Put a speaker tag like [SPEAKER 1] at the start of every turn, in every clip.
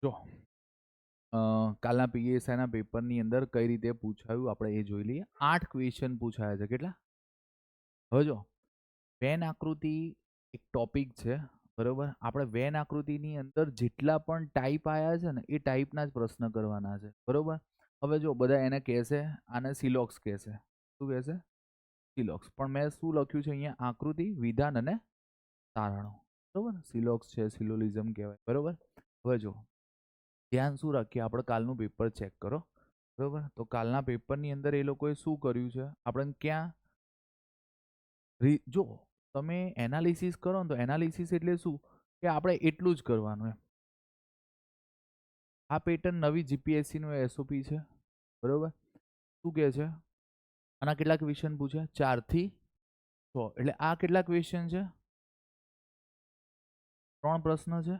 [SPEAKER 1] જો કાલના પીએસઆઈના પેપરની અંદર કઈ રીતે પૂછાયું આપણે એ જોઈ લઈએ. 8 ક્વેશ્ચન પૂછાયા છે. કેટલા? હવે જો વેન આકૃતિ એક ટોપિક છે, બરોબર. આપણે વેન આકૃતિની અંદર જેટલા પણ ટાઈપ આવ્યા છે ને એ ટાઈપના જ પ્રશ્ન કરવાના છે, બરોબર. હવે જો બધા એને કહેશે, આને સિલોક્સ કહેશે. શું કહેશે? સિલોક્સ. પણ મેં શું લખ્યું છે અહીંયા? આકૃતિ, વિધાન અને તારણો, બરોબર. સિલોક્સ છે, સિલોલિઝમ કહેવાય, બરોબર. હવે જો ધ્યાન શું રાખીએ, આપણે કાલનું પેપર ચેક કરો, બરોબર. તો કાલના પેપરની અંદર એ લોકોએ શું કર્યું છે, આપણે ક્યાં જો તમે એનાલિસિસ કરો ને તો એનાલિસિસ એટલે શું કે આપણે એટલું જ કરવાનું એમ. આ પેટર્ન નવી જીપીએસસી નું એસઓપી છે, બરોબર. શું કહે છે? આના કેટલા ક્વેશ્ચન પૂછ્યા? 4 થી 6. એટલે આ કેટલા ક્વેશ્ચન છે? 3 પ્રશ્ન છે.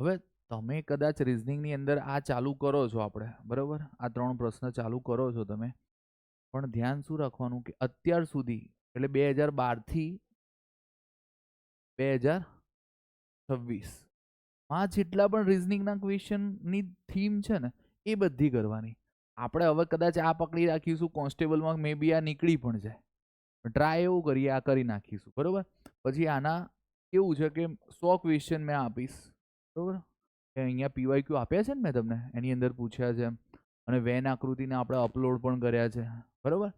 [SPEAKER 1] હવે તમે કદાચ રીઝનિંગની અંદર આ ચાલુ કરો છો આપણે, બરોબર. આ 3 પ્રશ્ન ચાલુ કરો છો તમે, પણ ધ્યાન શું રાખવાનું કે અત્યાર સુધી એટલે 2012 થી 2026 માં જેટલા પણ રીઝનિંગના ક્વેશ્ચનની થીમ છે ને એ બધી કરવાની. આપણે હવે કદાચ આ પકડી રાખીશું, કોન્સ્ટેબલમાં મે બી આ નીકળી પણ જાય. ટ્રાય એવું કરીએ, આ કરી નાખીશું, બરોબર. પછી આના કેવું છે કે 100 ક્વેશ્ચન મેં આપીશ, બરોબર. અહીંયા પીવાયક્યુ આપ્યા છે ને મેં તમને, એની અંદર પૂછ્યા છે, અને વેન આકૃતિને આપણે અપલોડ પણ કર્યા છે, બરોબર.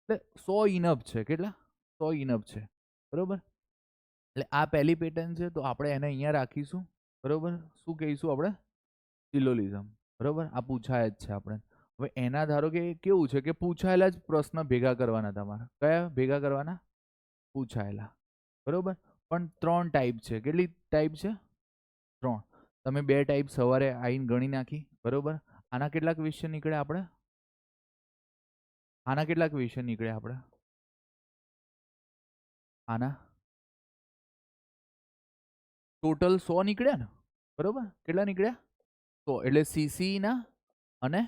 [SPEAKER 1] એટલે 100 ઇનફ છે. કેટલા? 100 ઇનફ છે, બરોબર. એટલે આ પહેલી પેટર્ન છે, તો આપણે એને અહીંયા રાખીશું, બરોબર. શું કહીશું આપણે? સિલોલિઝમ, બરોબર. આ પૂછાય જ છે આપણે. હવે એના ધારો કે કેવું છે કે પૂછાયેલા જ પ્રશ્ન ભેગા કરવાના તમારે. કયા ભેગા કરવાના? પૂછાયેલા, બરોબર. પણ 3 ટાઈપ છે. કેટલી ટાઈપ છે? 3. તમે 2 ટાઈપ સવારે આવીને ગણી નાખી, બરોબર. આના કેટલા ક્વેશ્ચન નીકળ્યા આપણે? આના કેટલા ક્વેશ્ચન નીકળ્યા આપણે? આના ટોટલ 100 નીકળ્યા ને, બરોબર. કેટલા નીકળ્યા? 100. એટલે સીસી ના અને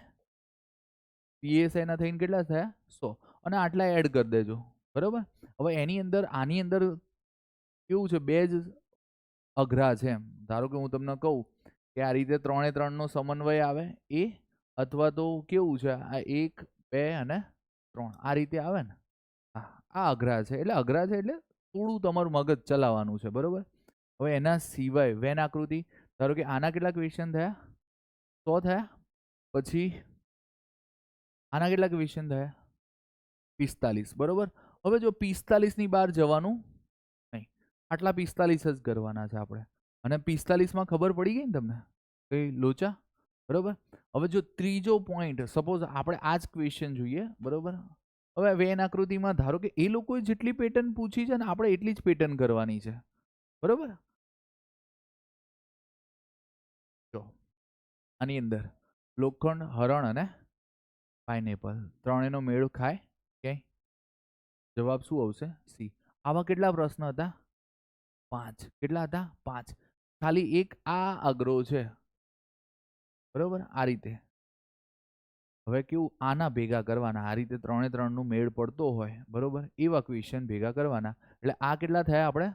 [SPEAKER 1] પીએસઆઈ ના થઈને કેટલા થયા? 100. અને આટલા એડ કરી દેજો, બરોબર. હવે એની અંદર આની અંદર કેવું છે, બે જ અઘરા છે એમ. ધારો કે હું તમને કહું કે આ રીતે 3 નો સમન્વય આવે એ, અથવા તો કેવું છે આ 1 2 અને 3 આ રીતે આવે ને, આ અઘરા છે. એટલે અઘરા છે એટલે થોડું તમારું મગજ ચલાવવાનું છે, બરોબર. હવે એના સિવાય વેન આકૃતિ, ધારો કે આના કેટલા ક્વેશ્ચન થયા? 100 થયા. પછી આના કેટલા ક્વેશ્ચન થયા? 45, બરોબર. હવે જો 45 ની બહાર જવાનું નહીં, આટલા 45 જ કરવાના છે આપણે. અને 45 માં ખબર પડી ગઈ ને તમને કઈ લોચા, બરોબર. હવે જો ત્રીજો પોઈન્ટ, સપોઝ આપણે આ જ ક્વેશ્ચન જોઈએ, બરોબર. હવે વેન આકૃતિમાં ધારો કે એ લોકોએ જેટલી પેટર્ન પૂછી છે ને આપણે એટલી જ પેટર્ન કરવાની છે, બરોબર. જો આની અંદર લોખંડ, હરણ અને પાઇનેપલ ત્રણેયનો મેળ ખાય ક્યાંય? જવાબ શું આવશે? સી. આવા કેટલા પ્રશ્ન હતા? 5. કેટલા હતા? 5. ખાલી એક આ અઘરો છે, બરોબર. આ રીતે હવે કેવું આના ભેગા કરવાના, આ રીતે 3 નું મેળ પડતો હોય, બરોબર, એવા ક્વેશ્ચન ભેગા કરવાના. એટલે આ કેટલા થયા આપણે?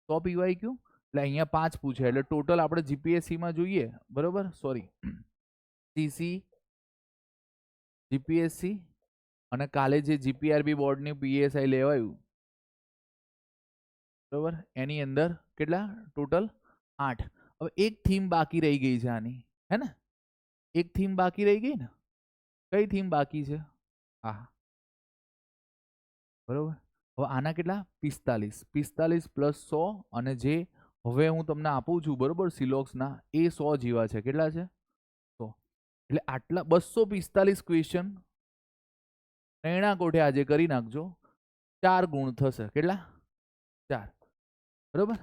[SPEAKER 1] 100 પીવાયક્યુ. એટલે અહીંયા 5 પૂછે, એટલે ટોટલ આપણે જીપીએસસી માં જોઈએ, બરોબર. સોરી, સીસી, જીપીએસસી અને કાલે જે જીપીઆરબી બોર્ડની પીએસઆઈ લેવાયું, બરોબર, એની અંદર કેટલા ટોટલ? 8. હવે એક થીમ બાકી રહી ગઈ છે આની, હે ને? એક થીમ બાકી રહી ગઈ ને. કઈ થીમ બાકી છે? આ, બરોબર. હવે આના કેટલા? 45. 45 પ્લસ 100 અને જે હવે હું તમને આપું છું, બરોબર, સિલોક્સના એ 100 જેવા છે. કેટલા છે? 100. એટલે આટલા 245 ક્વેશ્ચન નૈણા કોઠે આજે કરી નાખજો. 4 ગુણ થશે. કેટલા? 4, બરોબર.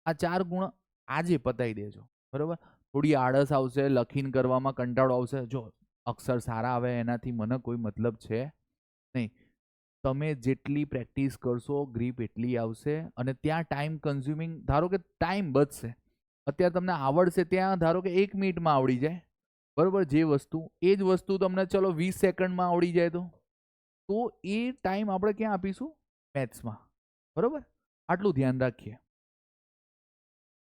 [SPEAKER 1] આ 4 ગુણ આજે પતાવી દેજો, બરોબર. થોડી આળસ આવશે, લખીને કરવામાં કંટાળો આવશે. જો અક્ષર સારા આવે એનાથી મને કોઈ મતલબ છે નહીં. તમે જેટલી પ્રેક્ટિસ કરશો ગ્રીપ એટલી આવશે. અને ત્યાં ટાઈમ કન્ઝ્યુમિંગ, ધારો કે ટાઈમ બચશે. અત્યારે તમને આવડશે ત્યાં ધારો કે 1 મિનિટમાં આવડી જાય, બરોબર. જે વસ્તુ એ જ વસ્તુ તમને ચલો 20 સેકન્ડમાં આવડી જાય તો એ ટાઈમ આપણે ક્યાં આપીશું? મેથ્સમાં, બરોબર. આટલું ધ્યાન રાખીએ.